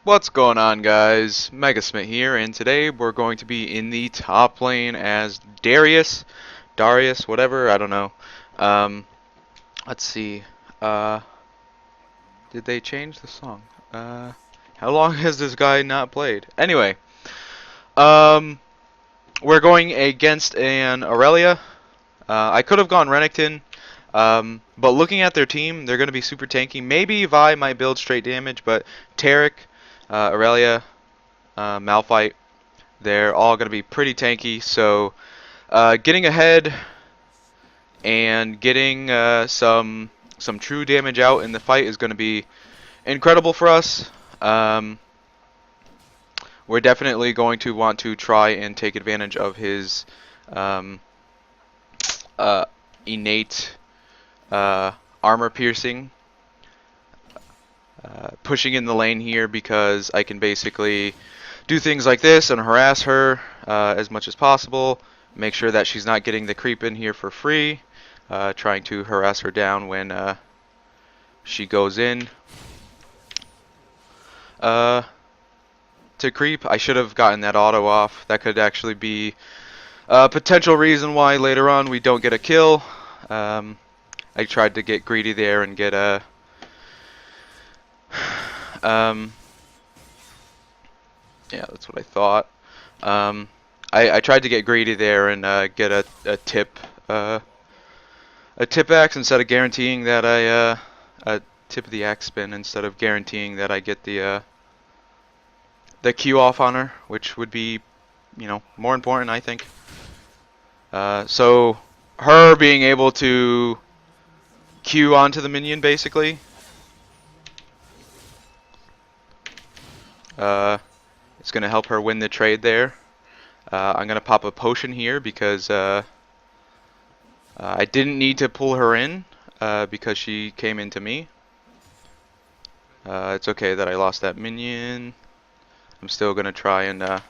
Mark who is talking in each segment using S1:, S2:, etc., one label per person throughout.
S1: What's going on, guys? Megasmith here, and today we're going to be in the top lane as Darius, whatever, I don't know. Um, let's see. Uh, did they change the song? Uh, how long has this guy not played? Anyway, um, we're going against an Aurelia. I could have gone Renekton, but looking at their team, they're going to be super tanky. Maybe Vi might build straight damage, but Taric, Aurelia, Malphite, they're all going to be pretty tanky. So getting ahead and getting some true damage out in the fight is going to be incredible for us. We're definitely going to want to try and take advantage of his um, innate armor piercing. Pushing in the lane here because I can basically do things like this and harass her as much as possible. Make sure that she's not getting the creep in here for free. Trying to harass her down when she goes in. To creep, I should have gotten that auto off. That could actually be a potential reason why later on we don't get a kill. I tried to get greedy there and get a yeah, that's what I thought. I tried to get greedy there and get a tip axe instead of guaranteeing that I a tip of the axe spin instead of guaranteeing that I get the Q off on her, which would be, you know, more important, I think. So her being able to Q onto the minion basically. It's going to help her win the trade there. I'm going to pop a potion here because I didn't need to pull her in because she came into me. It's okay that I lost that minion. I'm still going to try and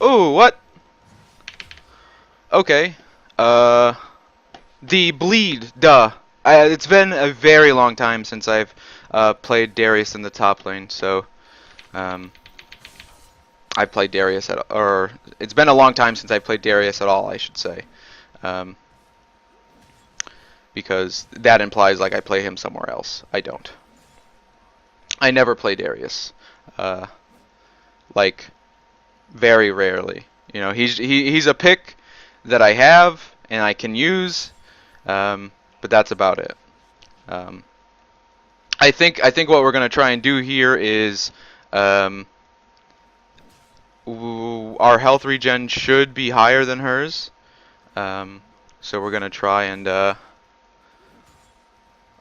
S1: oh, what? Okay. The bleed, duh. It's been a very long time since I've played Darius in the top lane, so I played Darius or it's been a long time since I played Darius at all, I should say, because that implies like I play him somewhere else. I don't. I never play Darius, like very rarely. You know, he's a pick that I have and I can use. But that's about it. I think what we're gonna try and do here is our health regen should be higher than hers. So we're gonna try and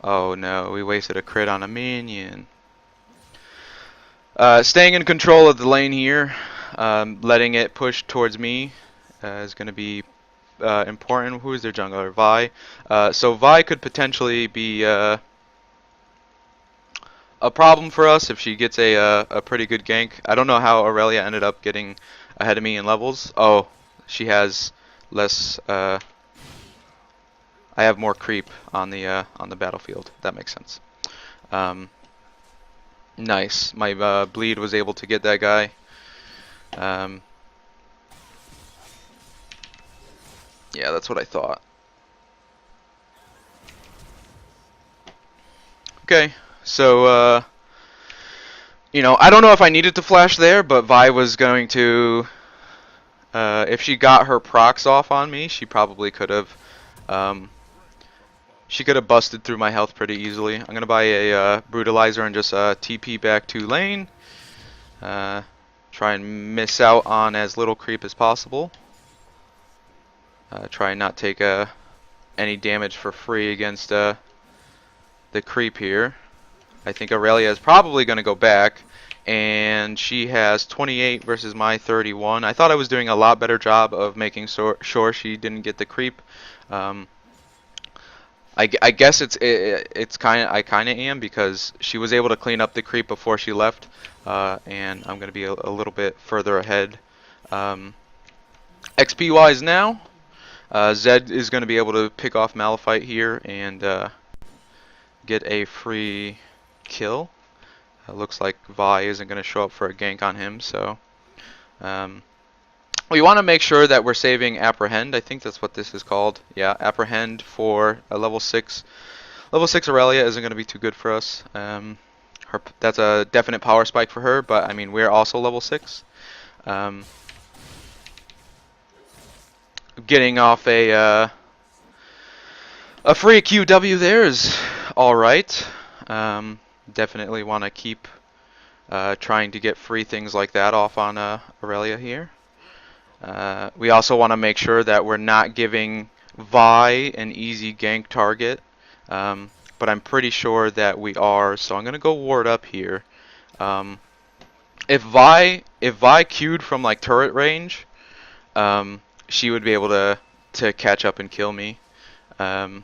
S1: oh no, we wasted a crit on a minion. Staying in control of the lane here, letting it push towards me is gonna be important. Who is their jungler? Vi. So Vi could potentially be a problem for us if she gets a pretty good gank. I don't know how Aurelia ended up getting ahead of me in levels. Oh, she has less. I have more creep on the battlefield. That makes sense. Nice. My bleed was able to get that guy. Yeah, that's what I thought. Okay, so, you know, I don't know if I needed to flash there, but Vi was going to, if she got her procs off on me, she probably could have, busted through my health pretty easily. I'm going to buy a Brutalizer and just TP back to lane. Try and miss out on as little creep as possible. Try and not take any damage for free against the creep here. I think Aurelia is probably going to go back, and she has 28 versus my 31. I thought I was doing a lot better job of making sure she didn't get the creep. I guess it's I kind of am because she was able to clean up the creep before she left, and I'm going to be a little bit further ahead. XP wise now. Zed is going to be able to pick off Malphite here and get a free kill. Looks like Vi isn't going to show up for a gank on him, so we want to make sure that we're saving Apprehend. I think that's what this is called. Yeah, Apprehend for a level 6. Level 6 Aurelia isn't going to be too good for us. That's a definite power spike for her, but I mean, we're also level 6. Getting off a free QW there is alright. Definitely want to keep trying to get free things like that off on Aurelia here. We also want to make sure that we're not giving Vi an easy gank target, but I'm pretty sure that we are, so I'm going to go ward up here. If Vi queued from like turret range, she would be able to catch up and kill me. And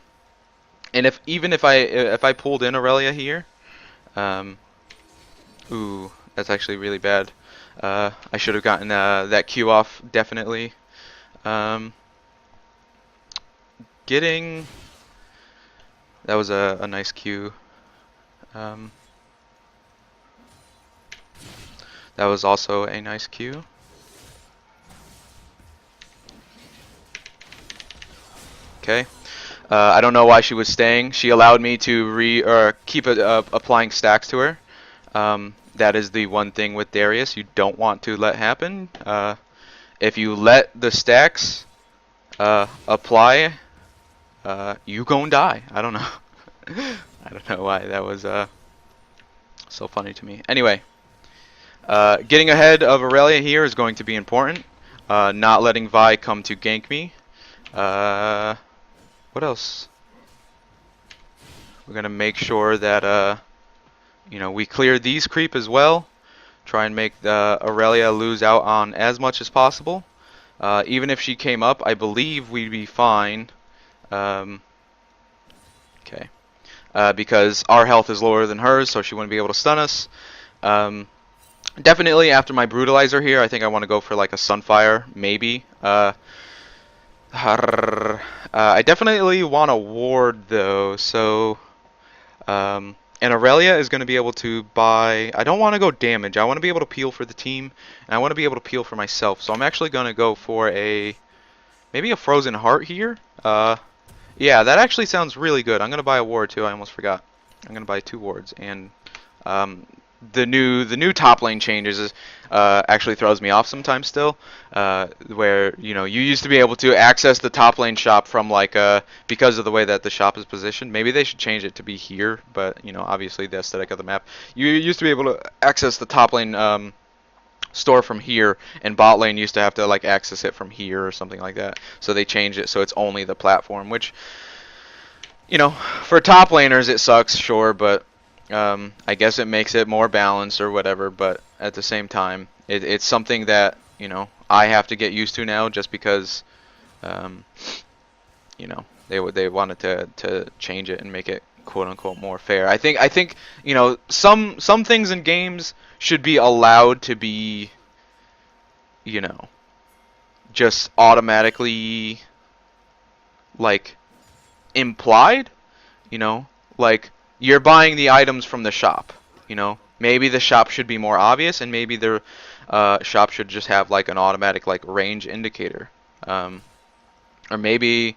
S1: even if I pulled in Aurelia here, ooh, that's actually really bad. I should have gotten that Q off definitely. Getting that was a nice Q. That was also a nice Q. Okay. I don't know why she was staying. She allowed me to keep applying stacks to her. That is the one thing with Darius you don't want to let happen. If you let the stacks apply, you gon' die. I don't know. I don't know why that was so funny to me. Anyway, getting ahead of Aurelia here is going to be important. Not letting Vi come to gank me. What else? We're gonna make sure that you know, we clear these creep as well. Try and make Aurelia lose out on as much as possible. Even if she came up, I believe we'd be fine. Okay. Because our health is lower than hers, so she wouldn't be able to stun us. Definitely after my Brutalizer here, I think I want to go for like a Sunfire, maybe. I definitely want to ward though, so and Aurelia is going to be able to buy. I don't want to go damage. I want to be able to peel for the team, and I want to be able to peel for myself. So I'm actually going to go for maybe a Frozen Heart here. Yeah, that actually sounds really good. I'm going to buy a ward too. I almost forgot. I'm going to buy 2 wards, and the new top lane changes actually throws me off sometimes still, where you know you used to be able to access the top lane shop from like because of the way that the shop is positioned. Maybe they should change it to be here, but you know obviously the aesthetic of the map. You used to be able to access the top lane store from here, and bot lane used to have to like access it from here or something like that. So they changed it so it's only the platform, which you know for top laners it sucks, sure, but I guess it makes it more balanced or whatever, but at the same time, it's something that, you know, I have to get used to now just because, you know, they wanted to change it and make it quote unquote more fair. I think you know, some things in games should be allowed to be, you know, just automatically like implied, you know, like you're buying the items from the shop, you know. Maybe the shop should be more obvious, and maybe the shop should just have like an automatic like range indicator, or maybe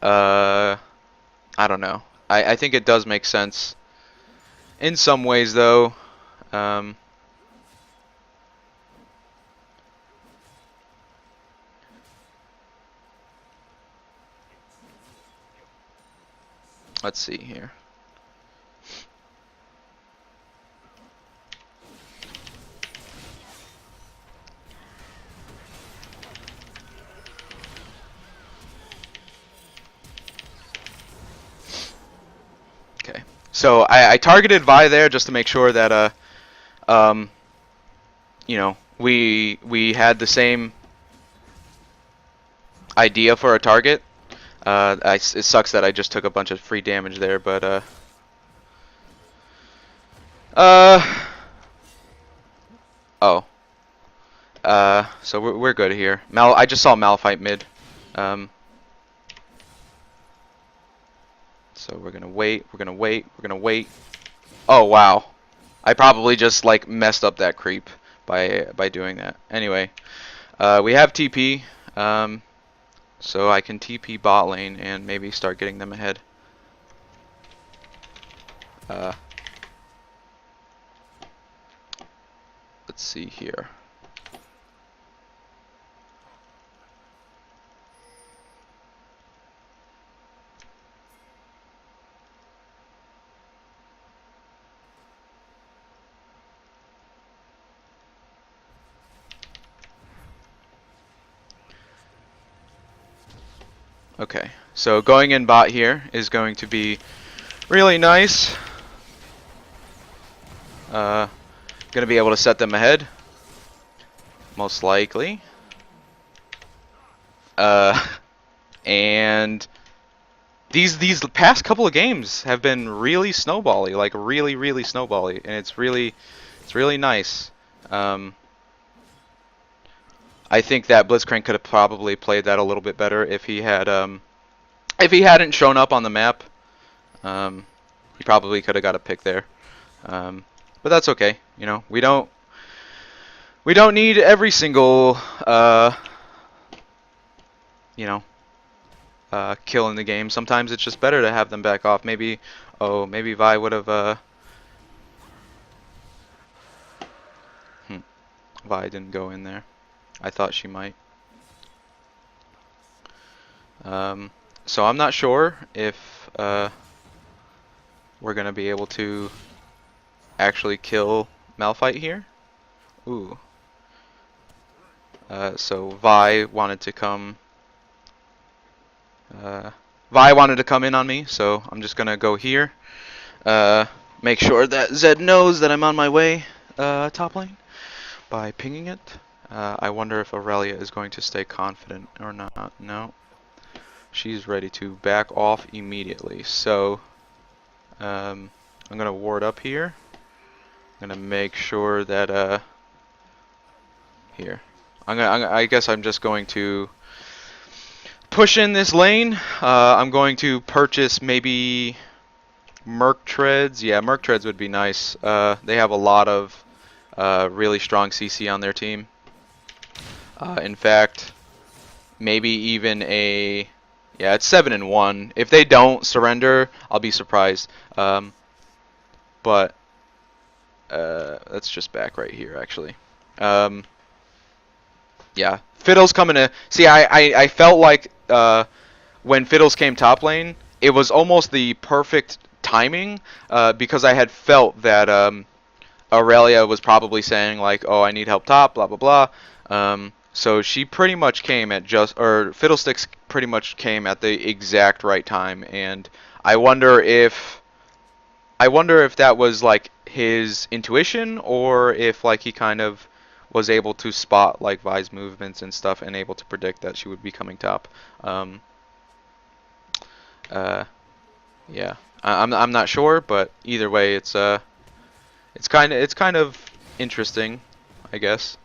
S1: I don't know. I think it does make sense in some ways though. Let's see here. Okay, so I targeted Vi there just to make sure that you know, we had the same idea for a target. It sucks that I just took a bunch of free damage there, but oh, so we're good here. I just saw Malphite mid. So we're gonna wait. We're gonna wait. We're gonna wait. Oh wow! I probably just like messed up that creep by doing that. Anyway, we have TP, so I can TP bot lane and maybe start getting them ahead. Let's see here. Okay, so going in bot here is going to be really nice. Gonna be able to set them ahead, most likely. And these past couple of games have been really snowbally, like really snowbally, and it's really nice. I think that Blitzcrank could have probably played that a little bit better if he hadn't shown up on the map. He probably could have got a pick there. But that's okay. You know, we don't need every single kill in the game. Sometimes it's just better to have them back off. Maybe Vi would have Vi didn't go in there. I thought she might. So I'm not sure if we're gonna be able to actually kill Malphite here. Ooh. So Vi wanted to come. Vi wanted to come in on me, so I'm just gonna go here. Make sure that Zed knows that I'm on my way top lane by pinging it. I wonder if Aurelia is going to stay confident or not. No. She's ready to back off immediately. So I'm gonna ward up here. I'm gonna make sure that here. I guess I'm just going to push in this lane. I'm going to purchase maybe Merc Treads. Yeah, Merc Treads would be nice. They have a lot of really strong CC on their team. In fact, maybe even a... Yeah, it's 7-1. If they don't surrender, I'll be surprised. But let's just back right here, actually. Yeah, Fiddle's coming to... See, I felt like when Fiddles came top lane, it was almost the perfect timing because I had felt that Aurelia was probably saying, like, oh, I need help top, blah, blah, blah. So she pretty much came at Fiddlesticks pretty much came at the exact right time, and I wonder if that was like his intuition, or if like he kind of was able to spot like Vi's movements and stuff and able to predict that she would be coming top. Yeah, I'm not sure, but either way, it's kind of interesting, I guess.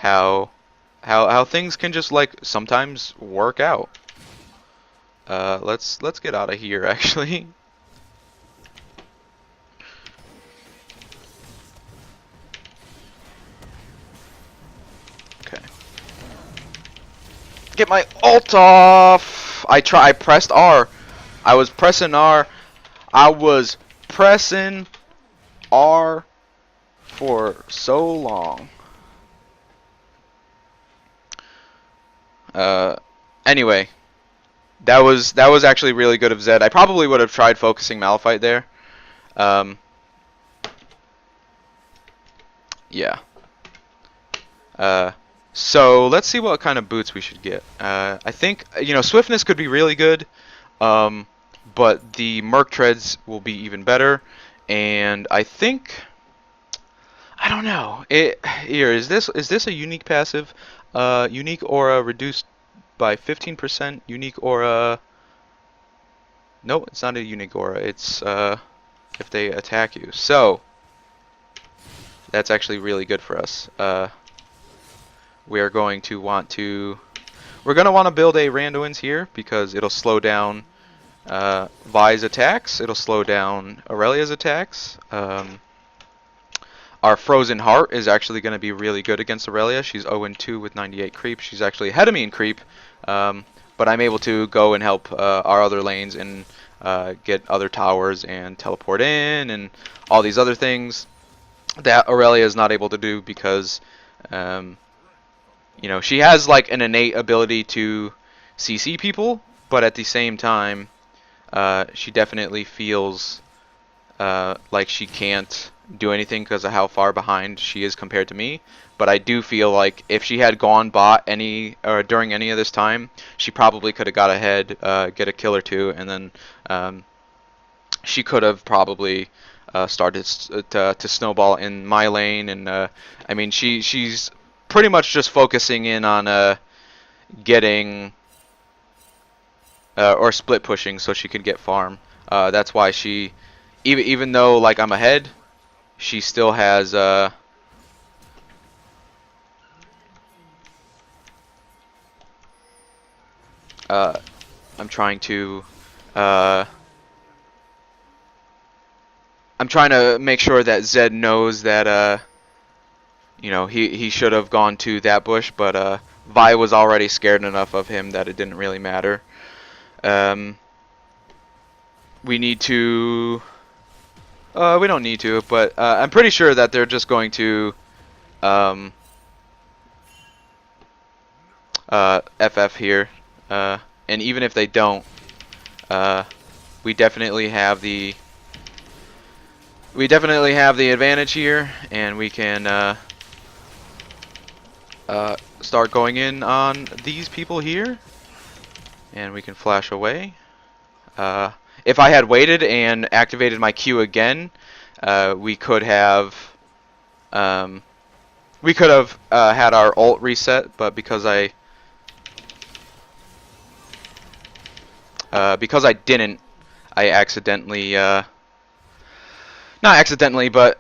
S1: How things can just like sometimes work out. Let's get out of here actually. Okay. Get my ult off. I pressed R. I was pressing R. I was pressing R for so long. Anyway, that was actually really good of Zed. I probably would have tried focusing Malphite there. Yeah. So let's see what kind of boots we should get. I think swiftness could be really good, but the Merc Treads will be even better. And I think I don't know. Is this a unique passive? Unique aura reduced by 15%. Unique aura. No, it's not a unique aura. It's if they attack you. So that's actually really good for us. We are going to want to. We're going to want to build a Randuin's here because it'll slow down Vi's attacks. It'll slow down Aurelia's attacks. Our Frozen Heart is actually going to be really good against Aurelia. She's 0-2 with 98 creep. She's actually ahead of me in creep, but I'm able to go and help our other lanes and get other towers and teleport in and all these other things that Aurelia is not able to do because, you know, she has like an innate ability to CC people, but at the same time, she definitely feels like she can't do anything because of how far behind she is compared to me. But I do feel like if she had gone bot any or during any of this time, she probably could have got ahead, get a kill or two, and then she could have probably started to snowball in my lane. And I mean, she's pretty much just focusing in on getting or split pushing so she can get farm. That's why she, even though like I'm ahead, she still has I'm trying to make sure that Zed knows that you know, he should have gone to that bush, but Vi was already scared enough of him that it didn't really matter. We need to we don't need to, but I'm pretty sure that they're just going to FF here, and even if they don't, we definitely have the advantage here, and we can start going in on these people here, and we can flash away. If I had waited and activated my Q again, we could have had our ult reset, but because I didn't, I accidentally not accidentally, but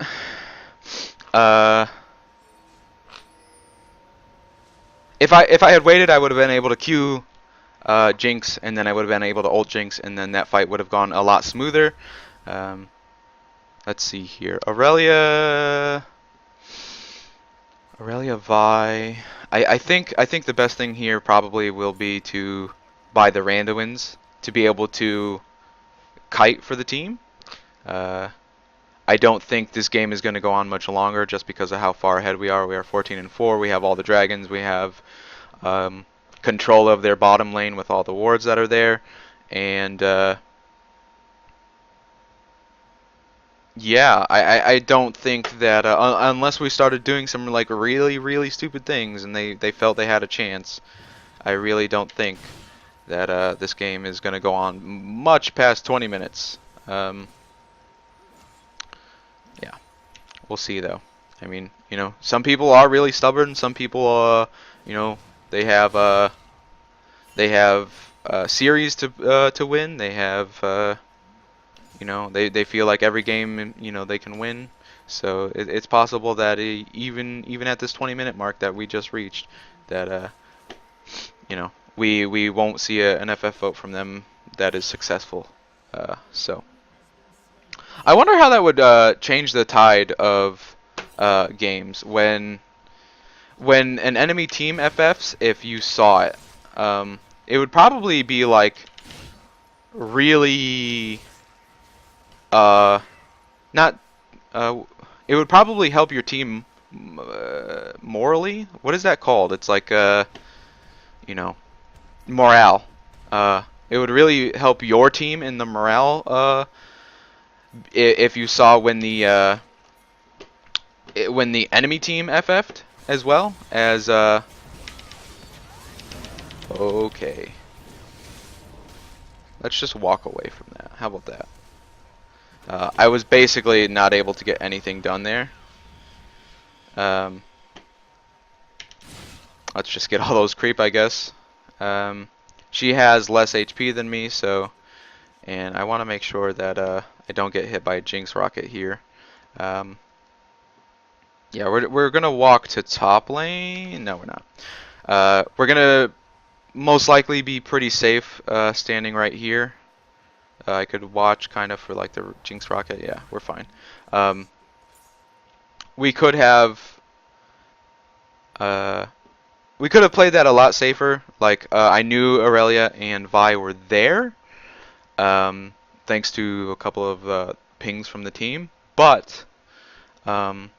S1: if I had waited, I would have been able to Q Jinx, and then I would have been able to ult Jinx, and then that fight would have gone a lot smoother. Let's see here, Aurelia, Vi. I think the best thing here probably will be to buy the Randuins to be able to kite for the team. I don't think this game is going to go on much longer just because of how far ahead we are. We are 14-4. We have all the dragons. We have control of their bottom lane with all the wards that are there, and yeah, I don't think that unless we started doing some like really stupid things and they felt they had a chance, I really don't think that this game is going to go on much past 20 minutes. Yeah, we'll see though. I mean, you know, some people are really stubborn. Some people, you know, they have series to win. They have you know, they feel like every game, you know, they can win. So it's possible that even at this 20-minute mark that we just reached, that you know, we won't see an FF vote from them that is successful. So I wonder how that would change the tide of games when an enemy team FFs, if you saw it. It would probably be like really not it would probably help your team morally. What is that called? It's like you know, morale. It would really help your team in the morale if you saw when the enemy team FF'd as well as okay. Let's just walk away from that. How about that? I was basically not able to get anything done there. Let's just get all those creep, I guess. She has less HP than me, so, and I want to make sure that I don't get hit by a Jinx rocket here. Yeah, we're gonna walk to top lane. No, we're not. We're gonna most likely be pretty safe standing right here. I could watch kind of for like the Jinx rocket. Yeah, we're fine. Um, we could have uh, we could have played that a lot safer. Like I knew Aurelia and Vi were there, thanks to a couple of pings from the team. But um,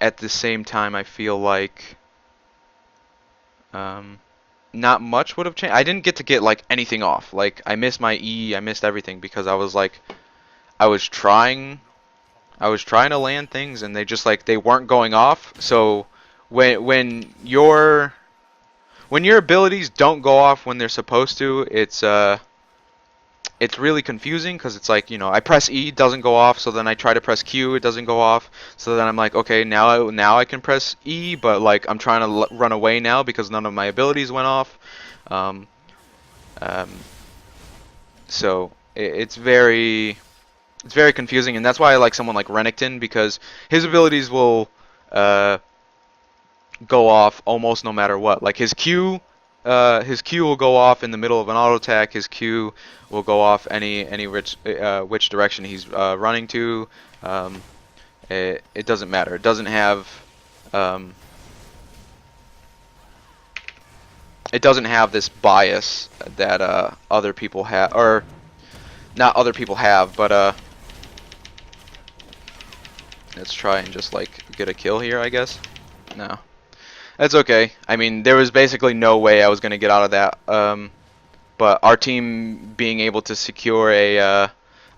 S1: at the same time, I feel like um, not much would have changed. I didn't get to get like anything off. Like I missed my E, I missed everything because I was like I was trying I was trying to land things and they just like they weren't going off. So when your abilities don't go off when they're supposed to, it's really confusing because it's like, you know, I press E, it doesn't go off, so then I try to press Q, it doesn't go off. So then I'm like, okay, now I can press E, but like I'm trying to run away now because none of my abilities went off. Um, um, so it's very confusing, and that's why I like someone like Renekton because his abilities will uh, go off almost no matter what. Like his Q will go off in the middle of an auto attack. His Q will go off which direction he's running to. Um, it doesn't matter. Um, it doesn't have this bias that other people have, or not other people have, but let's try and just like get a kill here, I guess. No. That's okay. I mean, there was basically no way I was going to get out of that. But our team being able to secure a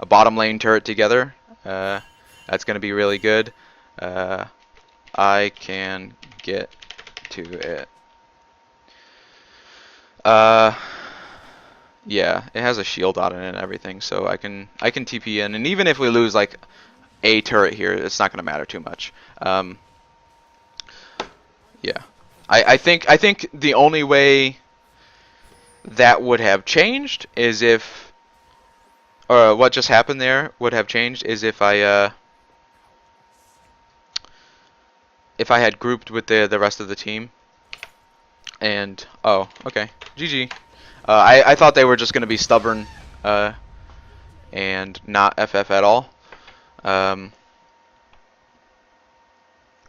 S1: bottom lane turret together, that's going to be really good. I can get to it. Yeah, it has a shield on it and everything, so I can TP in, and even if we lose like a turret here, it's not going to matter too much. Yeah, I think the only way that would have changed is or what just happened there would have changed is if I had grouped with the rest of the team. And oh, okay, GG. I thought they were just gonna be stubborn and not FF at all. Um,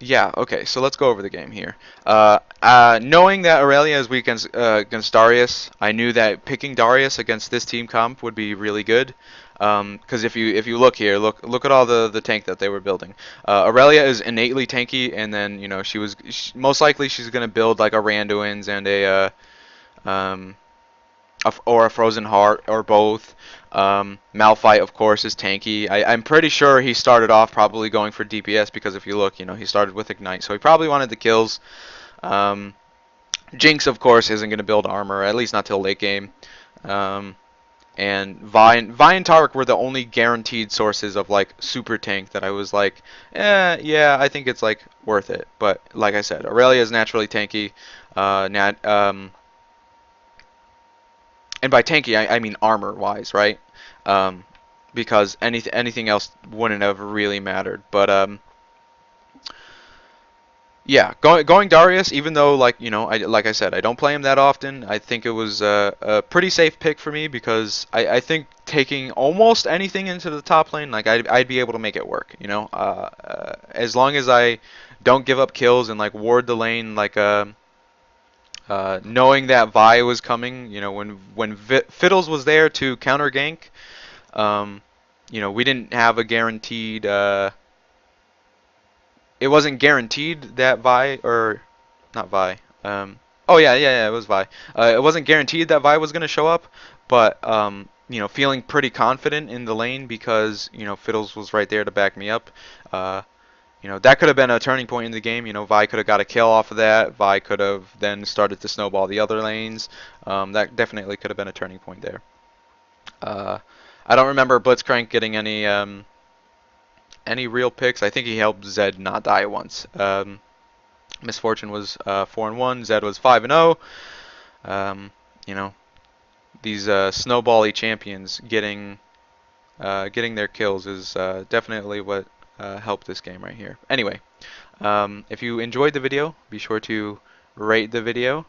S1: Yeah, okay, so let's go over the game here. Knowing that Aurelia is weak against Darius, I knew that picking Darius against this team comp would be really good. Because if you look here, look at all the tank that they were building. Aurelia is innately tanky, and then you know most likely she's gonna build like a Randuin's and um, or a Frozen Heart, or both. Malphite, of course, is tanky. I'm pretty sure he started off probably going for DPS because if you look, you know, he started with Ignite, so he probably wanted the kills. Um, Jinx, of course, isn't going to build armor, at least not till late game. And Vi and Taric were the only guaranteed sources of like super tank that I was like, yeah, I think it's like worth it. But like I said, Aurelia is naturally tanky. And by tanky, I mean armor-wise, right? Because anything else wouldn't have really mattered. But yeah, going Darius, even though like you know, like I said, I don't play him that often. I think it was a pretty safe pick for me because I think taking almost anything into the top lane, like I'd be able to make it work. You know, as long as I don't give up kills and like ward the lane, like knowing that Vi was coming, you know, when Fiddles was there to counter gank, you know, we didn't have a guaranteed. It wasn't guaranteed that Vi, or not Vi. Oh yeah, it was Vi. It wasn't guaranteed that Vi was gonna show up, but you know, feeling pretty confident in the lane because you know Fiddles was right there to back me up. You know, that could have been a turning point in the game. You know, Vi could have got a kill off of that. Vi could have then started to snowball the other lanes. That definitely could have been a turning point there. I don't remember Blitzcrank getting any real picks. I think he helped Zed not die once. Misfortune was 4-1. Zed was 5-0. You know, these snowbally champions getting their kills is definitely what helped this game right here. Anyway, if you enjoyed the video, be sure to rate the video.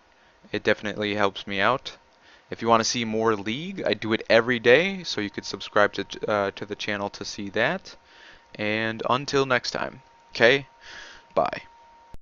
S1: It definitely helps me out. If you want to see more League, I do it every day, so you could subscribe to the channel to see that. And until next time, okay? Bye.